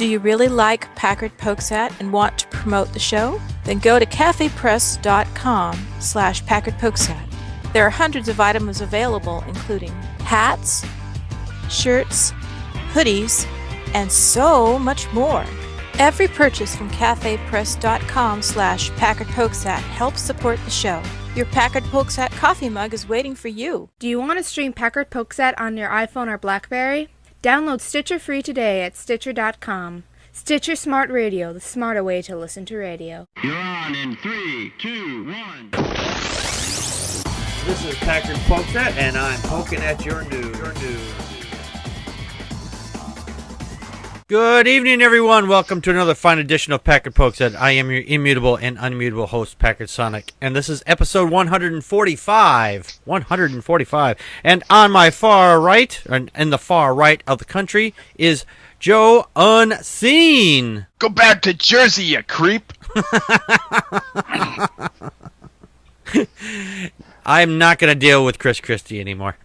Do you really like Packard Pokes At and want to promote the show? Then go to cafepress.com/Packard Pokes At. There are hundreds of items available, including hats, shirts, hoodies, and so much more. Every purchase from cafepress.com/Packard Pokes At helps support the show. Your Packard Pokes At coffee mug is waiting for you. Do you want to stream Packard Pokes At on your iPhone or BlackBerry? Download Stitcher free today at Stitcher.com. Stitcher Smart Radio, the smarter way to listen to radio. You're on in 3, 2, 1. This is Packard Pokes At, and I'm poking at your news. Good evening, everyone. Welcome to another fine edition of Packard Pokes At. I am your immutable and unmutable host, Packard Sonic, and this is episode 145. 145. And on my far right, and in the far right of the country, is Joe Unseen. Go back to Jersey, you creep. I'm not going to deal with Chris Christie anymore.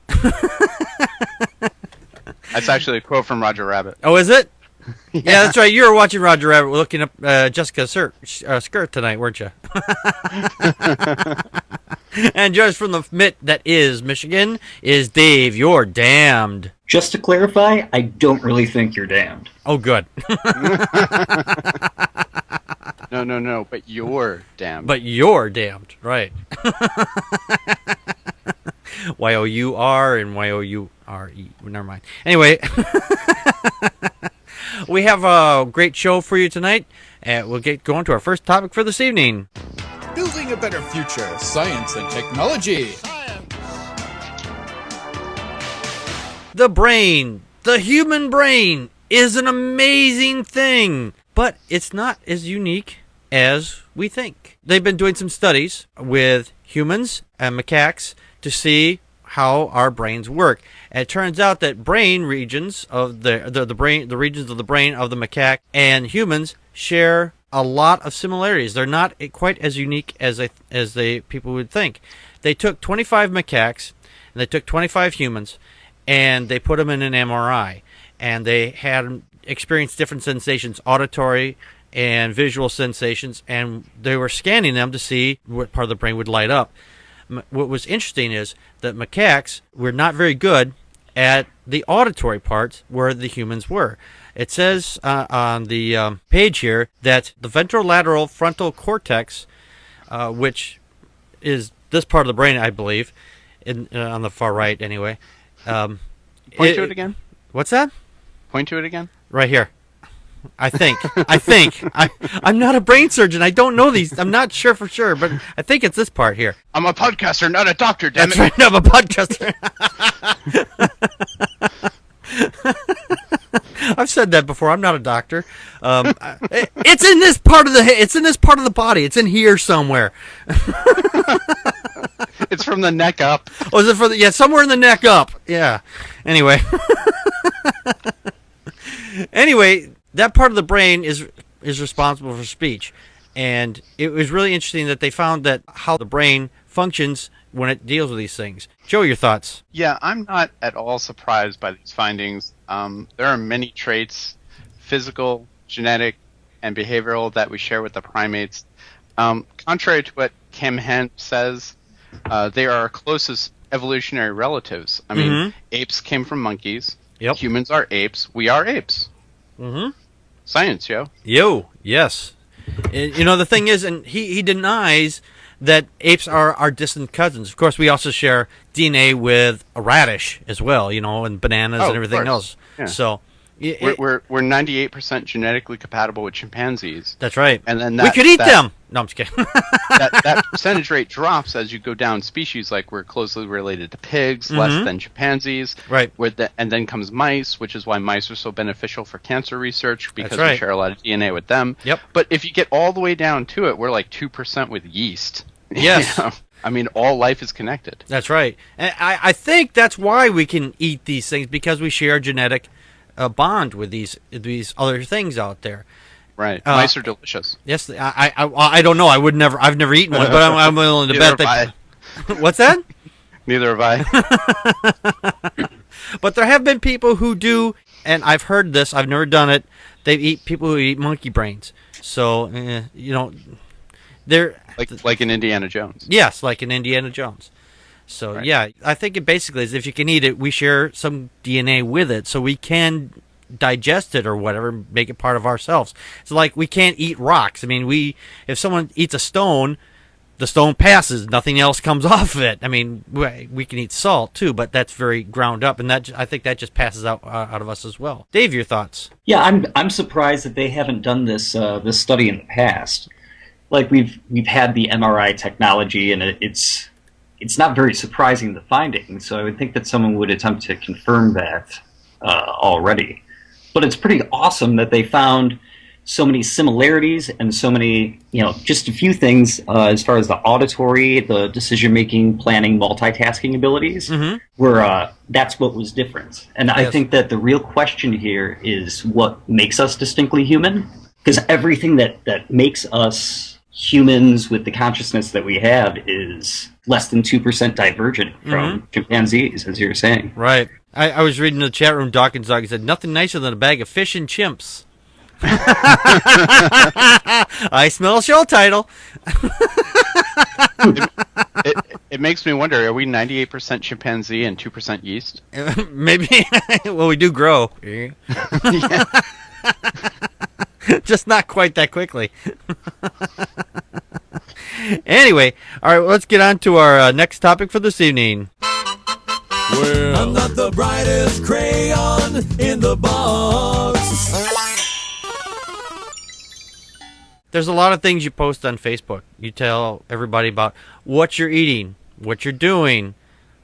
That's actually a quote from Roger Rabbit. Oh, is it? Yeah, that's right. You were watching Roger Rabbit looking up Jessica's skirt tonight, weren't you? And just from the mitt that is Michigan is Dave. You're damned. Just to clarify, I don't really think you're damned. Oh, good. No, but you're damned. But you're damned, right. Y-O-U-R and Y-O-U-R-E. Never mind. Anyway, we have a great show for you tonight. We'll get going to our first topic for this evening. Building a better future, science and technology. The brain, the human brain, is an amazing thing, but it's not as unique as we think. They've been doing some studies with humans and macaques to see how our brains work. And it turns out that brain regions of the regions of the brain of the macaque and humans share a lot of similarities. They're not quite as unique as people would think. They took 25 macaques and they took 25 humans and they put them in an MRI, and they had them experience different sensations, auditory and visual sensations, and they were scanning them to see what part of the brain would light up. What was interesting is that macaques were not very good at the auditory parts where the humans were. It says on the page here that the ventrolateral frontal cortex, which is this part of the brain, I believe, on the far right anyway. Point to it again. What's that? Point to it again. Right here. I think. I'm not a brain surgeon. I don't know these. I'm not sure for sure, but I think it's this part here. I'm a podcaster, not a doctor, damn That's right. I'm a podcaster. I've said that before. I'm not a doctor. It's in this part of the. It's in this part of the body. It's in here somewhere. It's from the neck up. Oh, is it for the? Yeah, somewhere in the neck up. Yeah. Anyway. Anyway, that part of the brain is responsible for speech, and it was really interesting that they found that how the brain functions when it deals with these things. Joe, your thoughts? Yeah, I'm not at all surprised by these findings. There are many traits, physical, genetic, and behavioral, that we share with the primates. Contrary to what Kim Hent says, they are our closest evolutionary relatives. I mean, apes came from monkeys. Yep. Humans are apes. We are apes. Mm-hmm. Science, yo. Yes. You know, the thing is, and he denies that apes are our distant cousins. Of course, we also share DNA with a radish as well, you know, and bananas and everything else. Yeah. So we're 98% genetically compatible with chimpanzees. That's right. And then we could eat them. No, I'm just kidding. that percentage rate drops as you go down species. Like, we're closely related to pigs, less than chimpanzees. Right. And then comes mice, which is why mice are so beneficial for cancer research, because right. we share a lot of DNA with them. Yep. But if you get all the way down to it, we're like 2% with yeast. Yes. You know? I mean, all life is connected. That's right. And I think that's why we can eat these things, because we share a genetic bond with these other things out there. Right. Mice are delicious. Yes. I don't know. I've never eaten one, but I'm willing to bet that. What's that? Neither have I. But there have been people who do and I've heard this. I've never done it. They eat people who eat monkey brains. So they're like in Indiana Jones. Yes, like in Indiana Jones. So Right. yeah, I think it basically is if you can eat it, we share some DNA with it, so we can digest it or whatever, make it part of ourselves. It's like we can't eat rocks. I mean, if someone eats a stone, the stone passes, nothing else comes off of it. I mean, we can eat salt too, but that's very ground up, and I think that just passes out of us as well. Dave, your thoughts? Yeah, I'm surprised that they haven't done this study in the past. Like we've had the MRI technology, and it's not very surprising, the findings. So I would think that someone would attempt to confirm that already. But it's pretty awesome that they found so many similarities and so many, just a few things as far as the auditory, the decision-making, planning, multitasking abilities, where that's what was different. And I think that the real question here is what makes us distinctly human? Because everything that makes us humans with the consciousness that we have is less than 2% divergent from chimpanzees, as you were saying. Right. I was reading in the chat room, Dawkins Dog said, nothing nicer than a bag of fish and chimps. I smell a show title. It makes me wonder, are we 98% chimpanzee and 2% yeast? Maybe. Well, we do grow. Just not quite that quickly. Anyway, all right, let's get on to our next topic for this evening. Well, I'm not the brightest crayon in the box. There's a lot of things you post on Facebook. You tell everybody about what you're eating, what you're doing,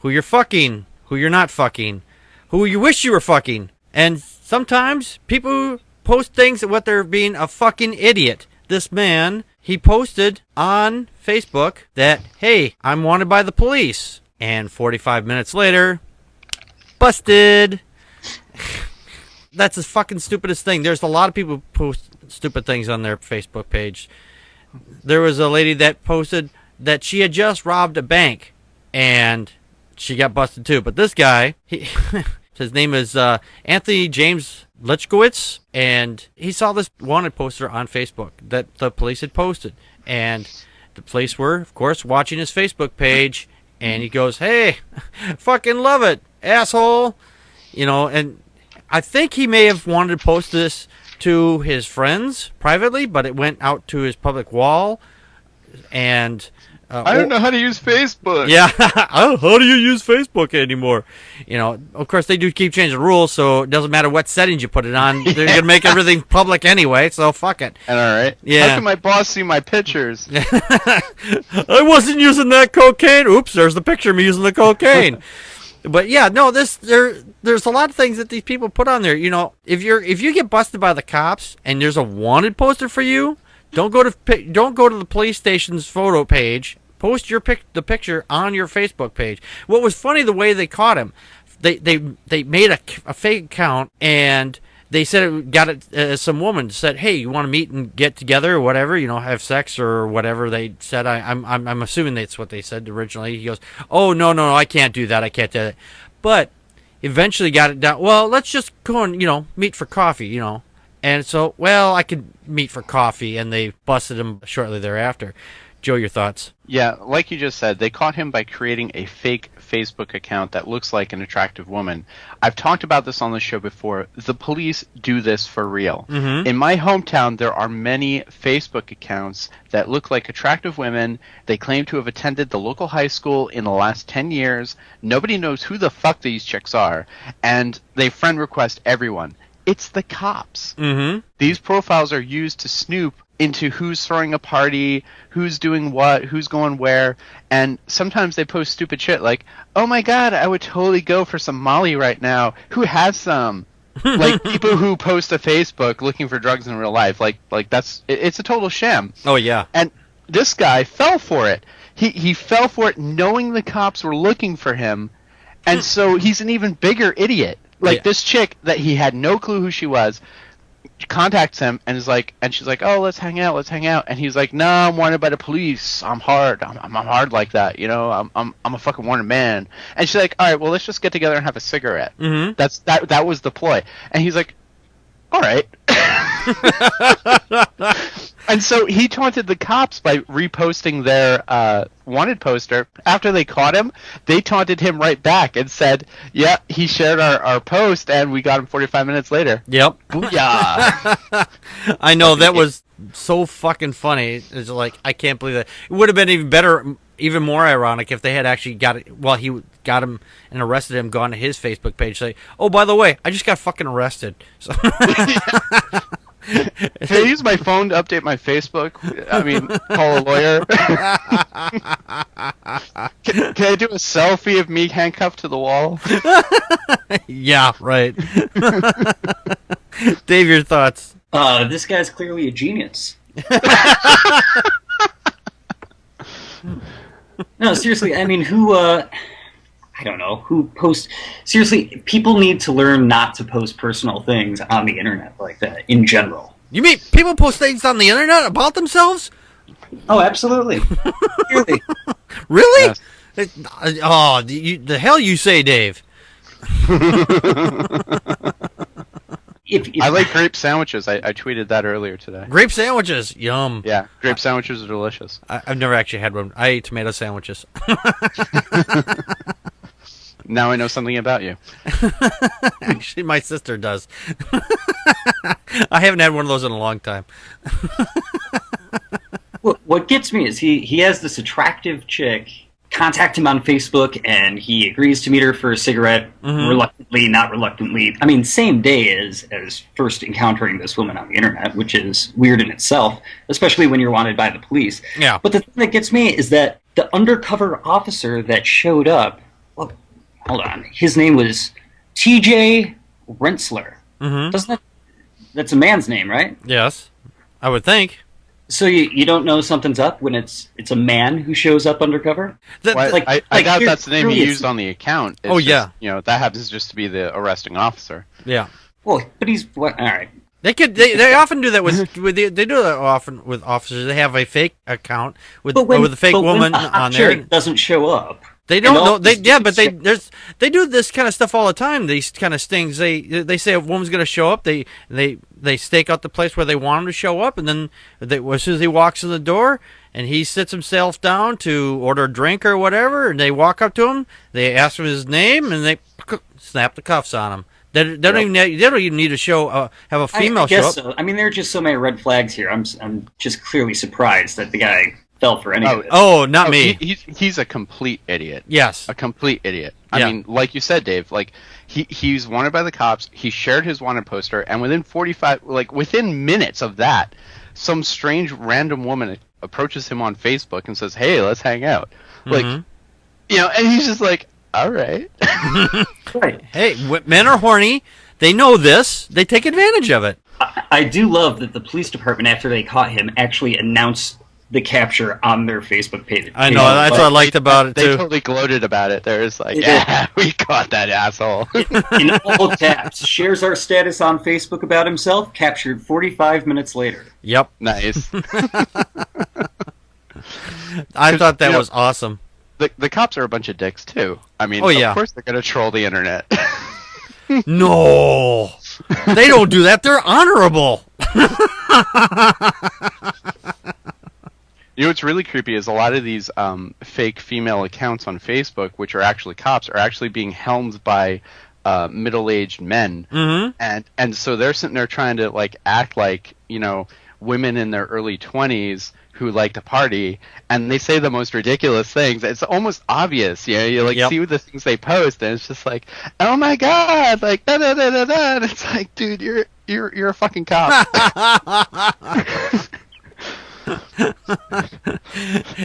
who you're fucking, who you're not fucking, who you wish you were fucking. And sometimes people post things of what they're being a fucking idiot. This man, he posted on Facebook that, hey, I'm wanted by the police. And 45 minutes later, busted. That's the fucking stupidest thing. There's a lot of people who post stupid things on their Facebook page. There was a lady that posted that she had just robbed a bank, and she got busted too. But this guy, his name is Anthony James Lechkowitz, and he saw this wanted poster on Facebook that the police had posted. And the police were, of course, watching his Facebook page, and he goes, hey, fucking love it, asshole. And I think he may have wanted to post this to his friends privately, but it went out to his public wall. And I don't know how to use Facebook. Yeah, how do you use Facebook anymore? Of course, they do keep changing rules, so it doesn't matter what settings you put it on. They're going to make everything public anyway, so fuck it. And all right. Yeah. How can my boss see my pictures? I wasn't using that cocaine. Oops, there's the picture of me using the cocaine. But yeah, no, there's a lot of things that these people put on there. If you get busted by the cops and there's a wanted poster for you, don't go to the police station's photo page. Post the picture on your Facebook page. What was funny, the way they caught him, they made a fake account, and they said some woman said, hey, you want to meet and get together or whatever, have sex or whatever they said. I'm assuming that's what they said originally. He goes, oh, no, I can't do that. I can't do that. But eventually got it down. Well, let's just go and, meet for coffee, And so, well, I could meet for coffee, and they busted him shortly thereafter. Joe, your thoughts? Yeah, like you just said, they caught him by creating a fake Facebook account that looks like an attractive woman. I've talked about this on the show before. The police do this for real. Mm-hmm. In my hometown, there are many Facebook accounts that look like attractive women. They claim to have attended the local high school in the last 10 years. Nobody knows who the fuck these chicks are. And they friend request everyone. It's the cops. Mm-hmm. These profiles are used to snoop into who's throwing a party, who's doing what, who's going where, and sometimes they post stupid shit like, oh my god, I would totally go for some Molly right now. Who has some? Like people who post to Facebook looking for drugs in real life. Like it's a total sham. Oh yeah. And this guy fell for it. He fell for it knowing the cops were looking for him, and so he's an even bigger idiot. Like this chick that he had no clue who she was, contacts him and is like, and she's like, oh, let's hang out, and he's like, no, I'm wanted by the police. I'm hard. I'm hard like that, you know. I'm a fucking wanted man. And she's like, all right, well, let's just get together and have a cigarette. Mm-hmm. That was the ploy. And he's like, all right. And so he taunted the cops by reposting their wanted poster. After they caught him, they taunted him right back and said, yeah, he shared our post, and we got him 45 minutes later. Yep. Booyah. I know, that was so fucking funny. It's like, I can't believe that. It would have been even better, even more ironic if they had actually got it. Well, he got him and arrested him, gone to his Facebook page, say, oh, by the way, I just got fucking arrested. So Can I use my phone to update my Facebook? I mean, call a lawyer. Can I do a selfie of me handcuffed to the wall? Yeah, right. Dave, your thoughts? This guy's clearly a genius. No, seriously, I mean, I don't know, who posts... Seriously, people need to learn not to post personal things on the internet like that, in general. You mean people post things on the internet about themselves? Oh, absolutely. Really? Really? Yes. Oh, the hell you say, Dave. If I like grape sandwiches. I tweeted that earlier today. Grape sandwiches, yum. Yeah, grape sandwiches are delicious. I've never actually had one. I ate tomato sandwiches. Now I know something about you. Actually, my sister does. I haven't had one of those in a long time. What gets me is he has this attractive chick contact him on Facebook, and he agrees to meet her for a cigarette, reluctantly, not reluctantly. I mean, same day as first encountering this woman on the internet, which is weird in itself, especially when you're wanted by the police. Yeah. But the thing that gets me is that the undercover officer that showed up, well, hold on, his name was T.J. Rensselaer. Doesn't that's a man's name, right? Yes, I would think. So you don't know something's up when it's a man who shows up undercover? I doubt that's the name he used on the account. It's yeah. You know, that happens just to be the arresting officer. Yeah. Well, but he's all right. They often do that with they do that often with officers. They have a fake account with a fake woman on there. It doesn't show up. They don't know. They do this kind of stuff all the time. These kind of stings. They say a woman's going to show up. They stake out the place where they want him to show up, and then as soon as he walks in the door and he sits himself down to order a drink or whatever, and they walk up to him, they ask him his name, and they snap the cuffs on him. They don't even need to show have a female show up. So. I mean, there are just so many red flags here. I'm just clearly surprised that the guy fell for any of it. Oh, not me. He's a complete idiot. Yes, a complete idiot. I mean, like you said, Dave. Like he's wanted by the cops. He shared his wanted poster, and within minutes of that, some strange random woman approaches him on Facebook and says, "Hey, let's hang out." Like, you know, and he's just like, "All right." Right. Hey, men are horny. They know this. They take advantage of it. I do love that the police department, after they caught him, actually announced the capture on their Facebook page. I know, that's what I liked about it, too. They totally gloated about it. They're just like, yeah, we caught that asshole. In all caps, shares our status on Facebook about himself, captured 45 minutes later. Yep. Nice. I thought that was awesome. The cops are a bunch of dicks, too. I mean, of course they're going to troll the internet. No. They don't do that. They're honorable. You know what's really creepy is a lot of these fake female accounts on Facebook, which are actually cops, are actually being helmed by middle-aged men, and so they're sitting there trying to act like women in their early 20s who like to party, and they say the most ridiculous things. It's almost obvious, you see the things they post, and it's just like, oh my god, like da da da da da. And it's like, dude, you're a fucking cop.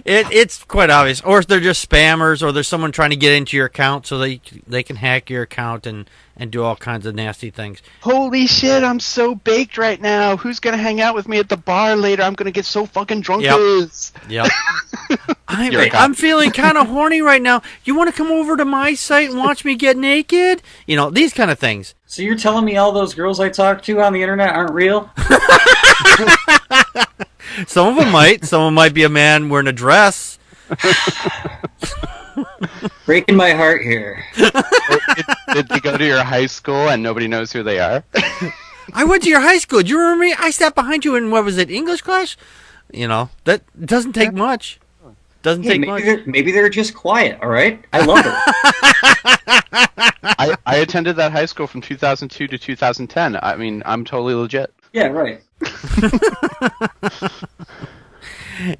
It's quite obvious, or they're just spammers, or there's someone trying to get into your account so they can hack your account and do all kinds of nasty things. Holy shit, I'm so baked right now. Who's gonna hang out with me at the bar later? I'm gonna get so fucking drunk. Yep. I'm feeling kind of horny right now. You want to come over to my site and watch me get naked? These kind of things. So you're telling me all those girls I talk to on the internet aren't real? Some of them might. Some of them might be a man wearing a dress. Breaking my heart here. Did they go to your high school and nobody knows who they are? I went to your high school. Do you remember me? I sat behind you in, what was it, English class? You know, that doesn't take much. Doesn't take much. Maybe they're just quiet, all right? I love it. I attended that high school from 2002 to 2010. I mean, I'm totally legit. Yeah, right.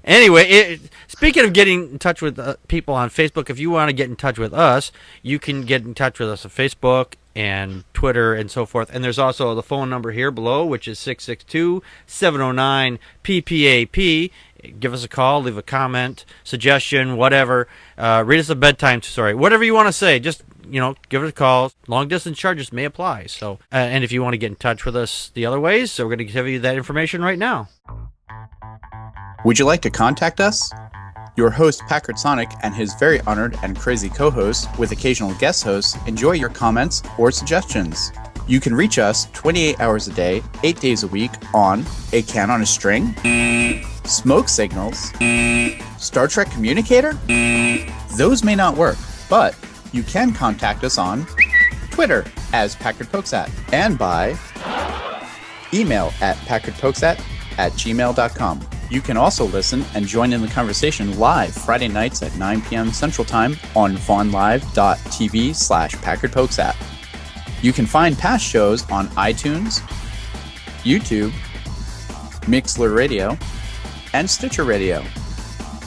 Anyway, speaking of getting in touch with people on Facebook, if you want to get in touch with us, you can get in touch with us on Facebook and Twitter and so forth. And there's also the phone number here below, which is 662-709-PPAP. Give us a call, leave a comment, suggestion, whatever. Read us a bedtime story. Whatever you want to say, just, give it a call. Long-distance charges may apply. So, and if you want to get in touch with us the other ways, so we're going to give you that information right now. Would you like to contact us? Your host, Packard Sonic, and his very honored and crazy co-host, with occasional guest hosts, enjoy your comments or suggestions. You can reach us 28 hours a day, 8 days a week on A Can on a String, Smoke Signals, Star Trek Communicator? Those may not work, but you can contact us on Twitter as Packard Pokes At, and by email at packardpokesat@gmail.com. You can also listen and join in the conversation live Friday nights at 9 p.m. Central Time on vaughnlive.tv/PackardPokesAt. You can find past shows on iTunes, YouTube, Mixler Radio, and Stitcher Radio.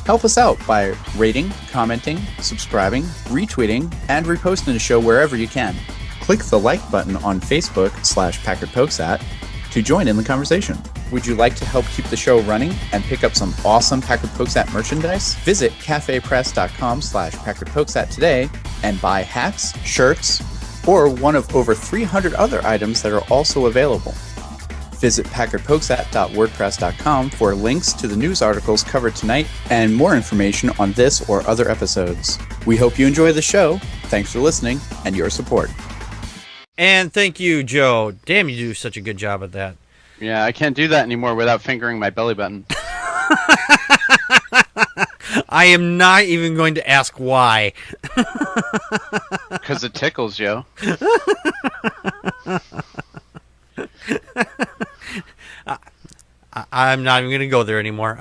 Help us out by rating, commenting, subscribing, retweeting, and reposting the show wherever you can. Click the like button on Facebook/PackardPokesAt to join in the conversation. Would you like to help keep the show running and pick up some awesome Packard Pokes At merchandise? Visit cafepress.com/PackardPokesAt today and buy hats, shirts, or one of over 300 other items that are also available. Visit packardpokesat.wordpress.com for links to the news articles covered tonight and more information on this or other episodes. We hope you enjoy the show. Thanks for listening and your support. And thank you, Joe. Damn, you do such a good job at that. Yeah, I can't do that anymore without fingering my belly button. I am not even going to ask why. Because it tickles, Joe. I'm not even going to go there anymore.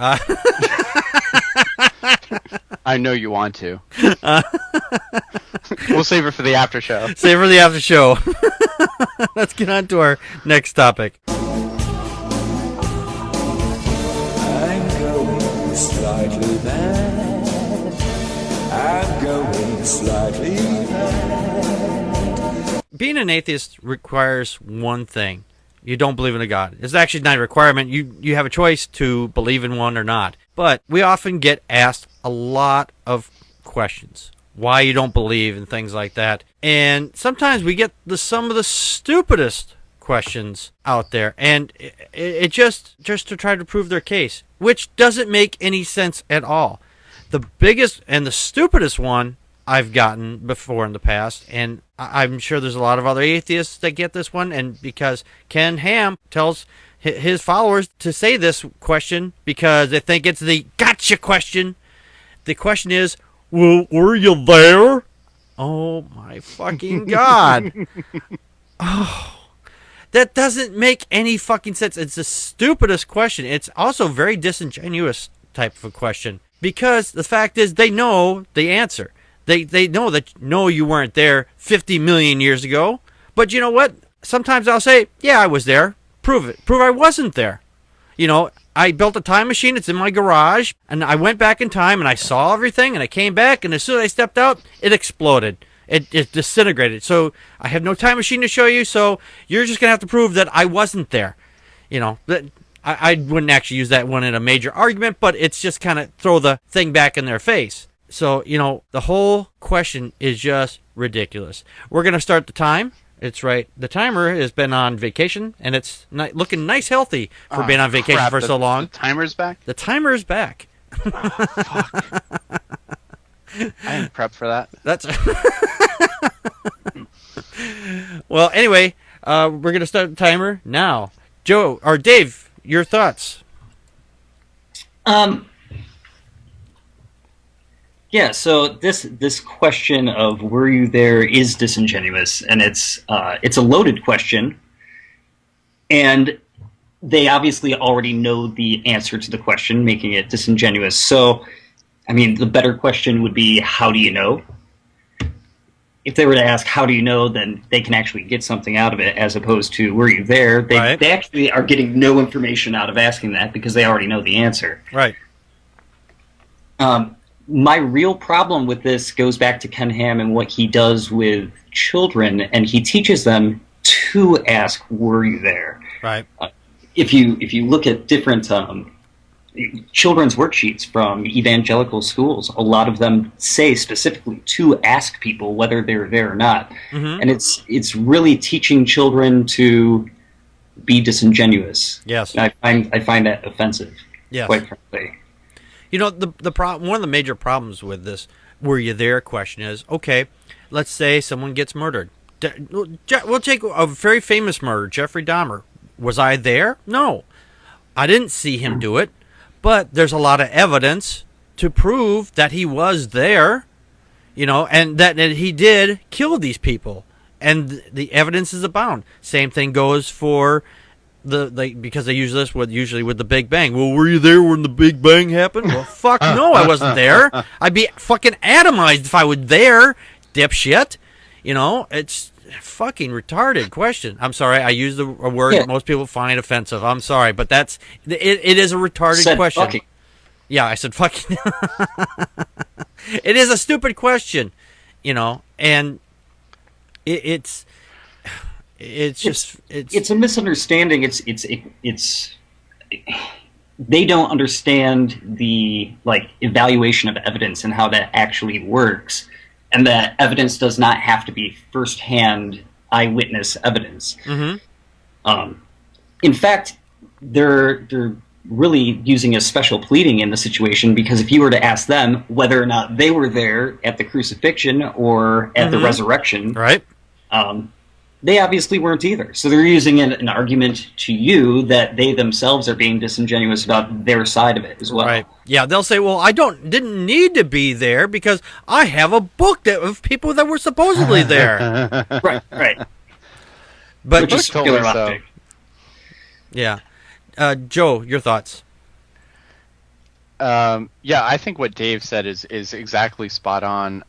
I know you want to. We'll save it for the after show. Save it for the after show. Let's get on to our next topic. I'm going slightly mad. I'm going slightly mad. Being an atheist requires one thing. You don't believe in a God. It's actually not a requirement. You have a choice to believe in one or not. But we often get asked a lot of questions. Why you don't believe and things like that. And sometimes we get some of the stupidest questions out there. And it just to try to prove their case. Which doesn't make any sense at all. The biggest and the stupidest one I've gotten before in the past, and I'm sure there's a lot of other atheists that get this one, and because Ken Ham tells his followers to say this question because they think it's the gotcha question. The question is, well, were you there? Oh my fucking God. Oh, that doesn't make any fucking sense. It's the stupidest question. It's also very disingenuous type of a question because the fact is they know the answer. They know that, no, you weren't there 50 million years ago. But you know what? Sometimes I'll say, yeah, I was there. Prove it. Prove I wasn't there. You know, I built a time machine. It's in my garage. And I went back in time and I saw everything. And I came back. And as soon as I stepped out, it exploded. It disintegrated. So I have no time machine to show you. So you're just going to have to prove that I wasn't there. You know, that I wouldn't actually use that one in a major argument. But it's just kind of throw the thing back in their face. So, you know, the whole question is just ridiculous. We're going to start the time. It's right. The timer has been on vacation, and it's looking nice healthy for being on vacation for so long. The timer's back? The timer is back. Oh, fuck. I didn't prep for that. That's Well, anyway, We're going to start the timer now. Joe, or Dave, your thoughts? Yeah, so this question of were you there is disingenuous, and it's a loaded question, and they obviously already know the answer to the question, making it disingenuous. So, I mean, the better question would be, how do you know? If they were to ask, how do you know, then they can actually get something out of it, as opposed to, were you there? They actually are getting no information out of asking that because they already know the answer. Right. My real problem with this goes back to Ken Ham and what he does with children, and he teaches them to ask, were you there? Right. If you look at different children's worksheets from evangelical schools, a lot of them say specifically to ask people whether they're there or not. And it's really teaching children to be disingenuous. Yes. And I find that offensive, quite frankly. You know, one of the major problems with this "were you there" question is, okay, let's say someone gets murdered. We'll take a very famous murder, Jeffrey Dahmer. Was I there? No, I didn't see him do it, but there's a lot of evidence to prove that he was there, you know, and that he did kill these people, and the evidence is abound. Same thing goes for because they use this usually with the Big Bang. Well, were you there when the Big Bang happened? Well, fuck no, I wasn't there. I'd be fucking atomized if I was there, dipshit. You know, it's fucking retarded question. I'm sorry, I used a word that most people find offensive. I'm sorry, but it is a retarded question. Fucking. Yeah, I said fucking. It is a stupid question, you know, and it's a misunderstanding. It's they don't understand the evaluation of evidence and how that actually works, and that evidence does not have to be firsthand eyewitness evidence. In fact, they're really using a special pleading in the situation, because if you were to ask them whether or not they were there at the crucifixion or at the resurrection, right? They obviously weren't either. So they're using an argument to you that they themselves are being disingenuous about their side of it as well. Right. Yeah, they'll say, well, I didn't need to be there because I have a book of people that were supposedly there. Right. But which is totally so. Yeah. Joe, your thoughts? Yeah, I think what Dave said is exactly spot on.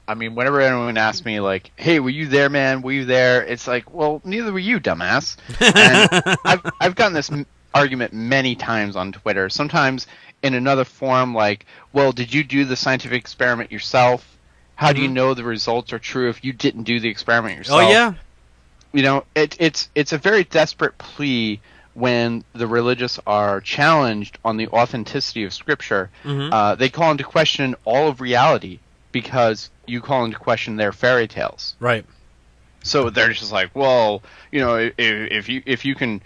I mean, whenever anyone asks me, like, hey, were you there, man? Were you there? It's like, well, neither were you, dumbass. And I've gotten this argument many times on Twitter, sometimes in another form, like, well, did you do the scientific experiment yourself? How do you know the results are true if you didn't do the experiment yourself? Oh, yeah. You know, it's a very desperate plea when the religious are challenged on the authenticity of Scripture. They call into question all of reality because you call into question their fairy tales. Right. So they're just like, well, you know, if you can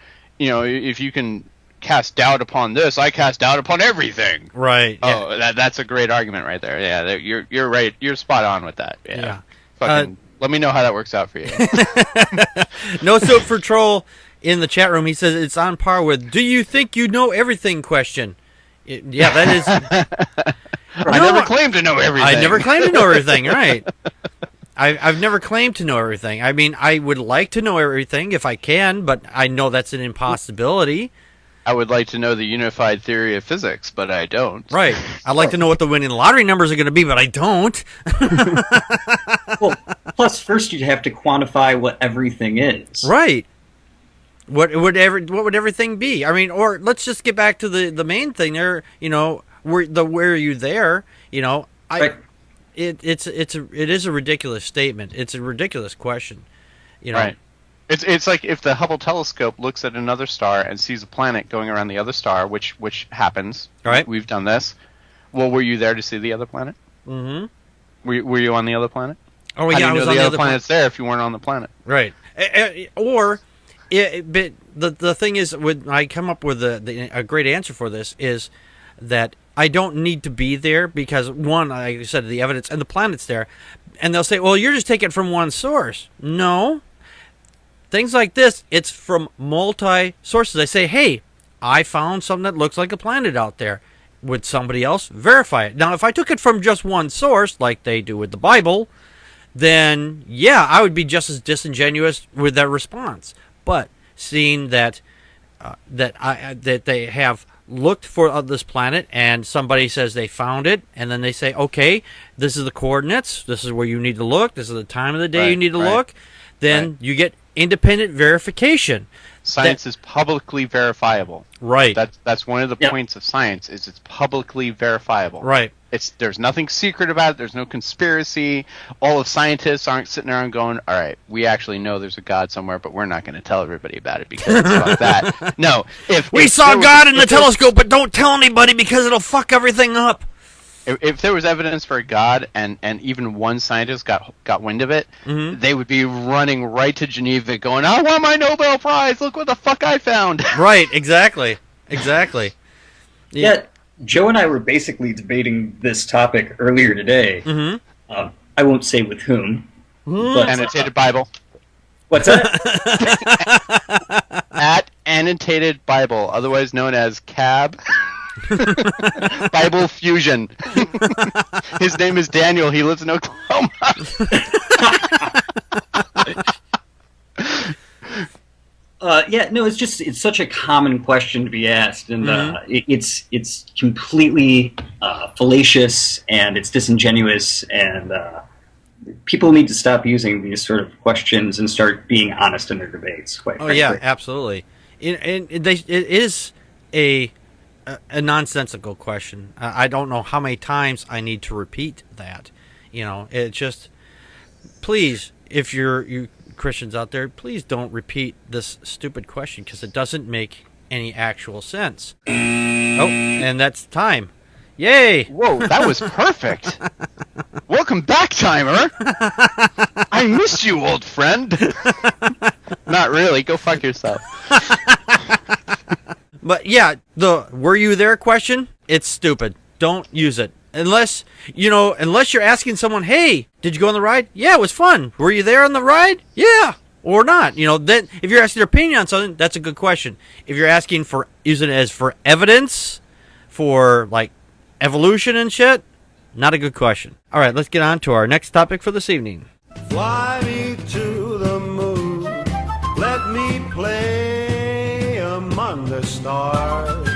cast doubt upon this, I cast doubt upon everything. Right. Oh, that's a great argument right there. Yeah, you're right. You're spot on with that. Yeah. Fucking, let me know how that works out for you. No Soap for Troll in the chat room. He says it's on par with "Do you think you know everything?" question. Yeah, that is. I never claimed to know everything. I never claimed to know everything, right. I've never claimed to know everything. I mean, I would like to know everything if I can, but I know that's an impossibility. I would like to know the unified theory of physics, but I don't. Right. I'd like to know what the winning lottery numbers are going to be, but I don't. Well, plus first you'd have to quantify what everything is. Right. What would everything be? I mean, or let's just get back to the main thing there, you know, where are you there? You know, it is a ridiculous statement. It's a ridiculous question. You know. Right. It's like if the Hubble telescope looks at another star and sees a planet going around the other star, which happens. Right. We've done this. Well, were you there to see the other planet? Mm-hmm. Were you on the other planet? Oh, yeah, I was on the other planet's there if you weren't on the planet. Right. But the thing is, when I come up with a great answer for this is that I don't need to be there because, one, like I said, the evidence and the planet's there. And they'll say, well, you're just taking it from one source. No. things like this, it's from multi-sources. They say, hey, I found something that looks like a planet out there. Would somebody else verify it? Now, if I took it from just one source, like they do with the Bible, then, yeah, I would be just as disingenuous with that response. But seeing that that they have looked for this planet, and somebody says they found it, and then they say, okay, this is the coordinates, this is where you need to look, this is the time of the day you need to look, then you get independent verification. Science is publicly verifiable. Right. That's one of the points of science, is it's publicly verifiable. Right. There's nothing secret about it. There's no conspiracy. All of scientists aren't sitting around going, all right, we actually know there's a God somewhere, but we're not going to tell everybody about it because it's like that. No. If we saw God in the telescope, but don't tell anybody because it'll fuck everything up. If there was evidence for a God and even one scientist got wind of it, they would be running right to Geneva going, I want my Nobel Prize! Look what the fuck I found! Right, exactly. Yeah, Joe and I were basically debating this topic earlier today. I won't say with whom. But, Annotated Bible. What's that? At Annotated Bible, otherwise known as CAB. Bible Fusion. His name is Daniel. He lives in Oklahoma. It's such a common question to be asked, and it's completely fallacious, and it's disingenuous, and people need to stop using these sort of questions and start being honest in their debates. Quite frankly. Yeah, absolutely. It is a nonsensical question. I don't know how many times I need to repeat that. It just, please, if you Christians out there, please don't repeat this stupid question because it doesn't make any actual sense. Oh, and that's time. Yay! Whoa, that was perfect. Welcome back, timer. I missed you, old friend. Not really. Go fuck yourself. But yeah, the were you there question, it's stupid. Don't use it. Unless you're asking someone, hey, did you go on the ride? Yeah, it was fun. Were you there on the ride? Yeah. Or not. Then if you're asking their opinion on something, that's a good question. If you're asking for, using it as for evidence, for like evolution and shit, not a good question. All right, let's get on to our next topic for this evening. Fly me to the moon, let me play among the stars.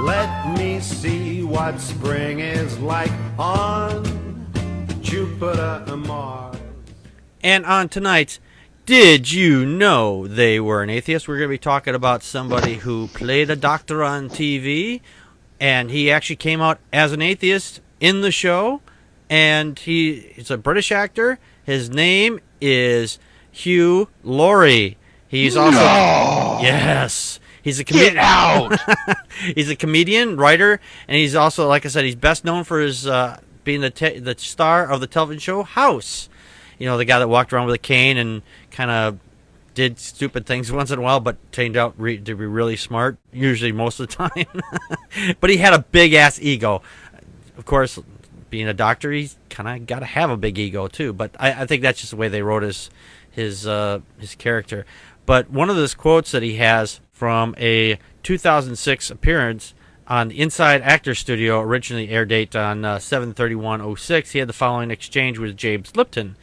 Let me see what spring is like on Jupiter and Mars. And on tonight's Did You Know They Were an Atheist? We're going to be talking about somebody who played a doctor on TV, and he actually came out as an atheist in the show, and he's a British actor. His name is Hugh Laurie. He's also... No! Yes! He's a comedian. Get out! He's a comedian, writer, and he's also, like I said, he's best known for his being the star of the television show House. The guy that walked around with a cane and kind of did stupid things once in a while, but turned out to be really smart, usually most of the time. But he had a big-ass ego. Of course, being a doctor, he's kind of got to have a big ego, too. But I think that's just the way they wrote his character. But one of those quotes that he has from a 2006 appearance on the Inside Actor Studio, originally air date on 7/31/06, he had the following exchange with James Lipton.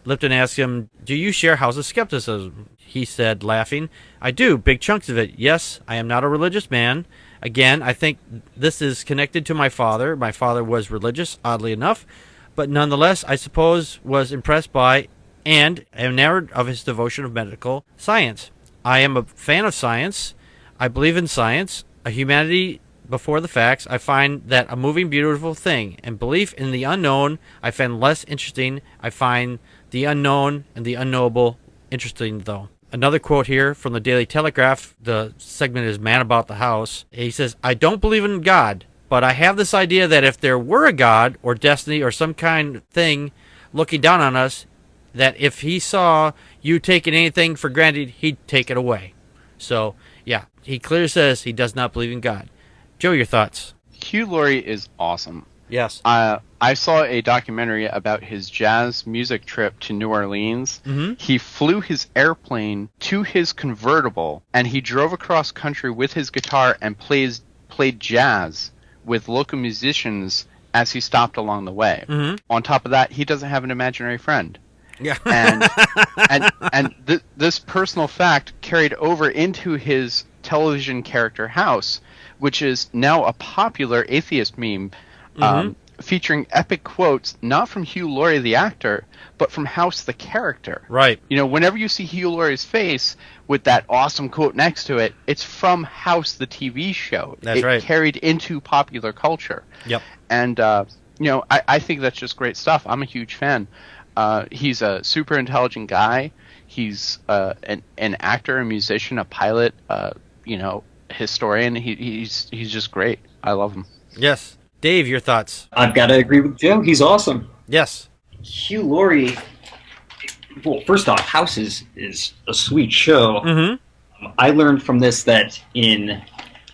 Lipton asked him, do you share House's skepticism? He said, laughing, I do, big chunks of it. Yes, I am not a religious man. Again, I think this is connected to my father. My father was religious, oddly enough, but nonetheless, I suppose was impressed by and enamored of his devotion of medical science. I am a fan of science. I believe in science, a humanity before the facts. I find that a moving, beautiful thing, and belief in the unknown I find less interesting. I find the unknown and the unknowable interesting, though. Another quote here from the Daily Telegraph. The segment is Man About the House. He says, I don't believe in God, but I have this idea that if there were a God or destiny or some kind of thing looking down on us, that if he saw you taking anything for granted, he'd take it away. So, yeah, he clearly says he does not believe in God. Joe, your thoughts? Hugh Laurie is awesome. Yes. I saw a documentary about his jazz music trip to New Orleans. Mm-hmm. He flew his airplane to his convertible, and he drove across country with his guitar and played jazz with local musicians as he stopped along the way. Mm-hmm. On top of that, he doesn't have an imaginary friend. Yeah. and this personal fact carried over into his television character House, which is now a popular atheist meme, featuring epic quotes not from Hugh Laurie the actor, but from House the character. Right. You know, whenever you see Hugh Laurie's face with that awesome quote next to it, it's from House the TV show. That's right. It carried into popular culture. Yep. And you know, I think that's just great stuff. I'm a huge fan. He's a super intelligent guy. He's an actor, a musician, a pilot, you know, historian. He's just great. I love him. Yes. Dave, your thoughts? I've got to agree with Joe. He's awesome. Yes. Hugh Laurie. Well, first off, House is a sweet show. Mm-hmm. I learned from this that in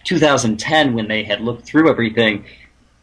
2010, when they had looked through everything,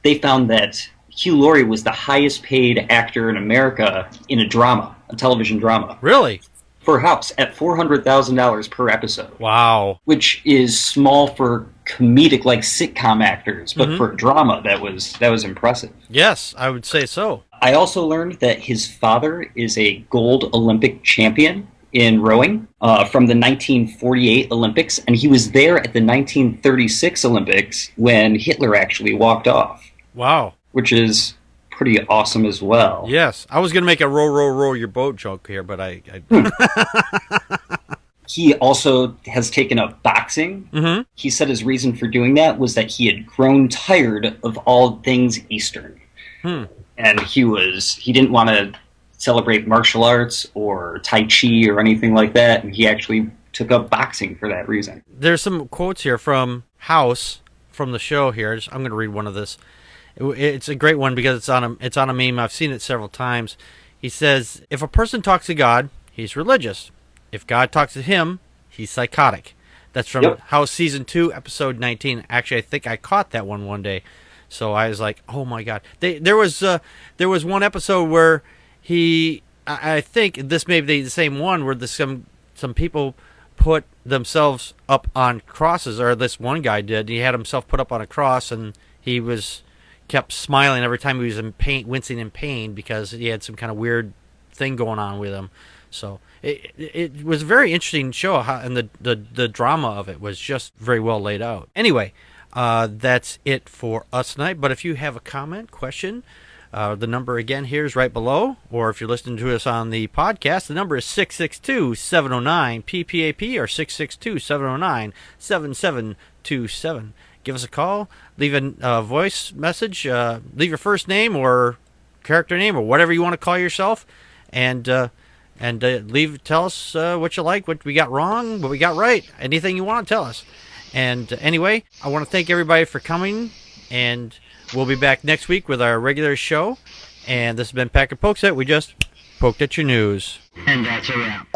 they found that Hugh Laurie was the highest paid actor in America in a drama, a television drama. Really? For House, at $400,000 per episode. Wow. Which is small for comedic, like sitcom actors, but for drama, that was impressive. Yes, I would say so. I also learned that his father is a gold Olympic champion in rowing from the 1948 Olympics, and he was there at the 1936 Olympics when Hitler actually walked off. Wow. Which is pretty awesome as well. Yes. I was going to make a row your boat joke here, but I He also has taken up boxing. Mm-hmm. He said his reason for doing that was that he had grown tired of all things Eastern. And he didn't want to celebrate martial arts or Tai Chi or anything like that, and he actually took up boxing for that reason. There's some quotes here from House, from the show here. I'm going to read one of this. It's a great one because it's on a meme. I've seen it several times. He says, if a person talks to God, he's religious. If God talks to him, he's psychotic. That's from House Season 2, Episode 19. Actually, I think I caught that one day. So I was like, oh my God. There was one episode where I think this may be the same one, where some people put themselves up on crosses, or this one guy did. He had himself put up on a cross, and he kept smiling every time he was in pain, wincing in pain, because he had some kind of weird thing going on with him. So it was a very interesting show, and the drama of it was just very well laid out. Anyway, that's it for us tonight. But if you have a comment, question, the number again here is right below. Or if you're listening to us on the podcast, the number is 662-709-PPAP or 662-709-7727. Give us a call. Leave a voice message. Leave your first name or character name or whatever you want to call yourself, and tell us what you like, what we got wrong, what we got right, anything you want to tell us. And anyway, I want to thank everybody for coming, and we'll be back next week with our regular show. And this has been Packard Pokes At. We just poked at your news. And that's a wrap.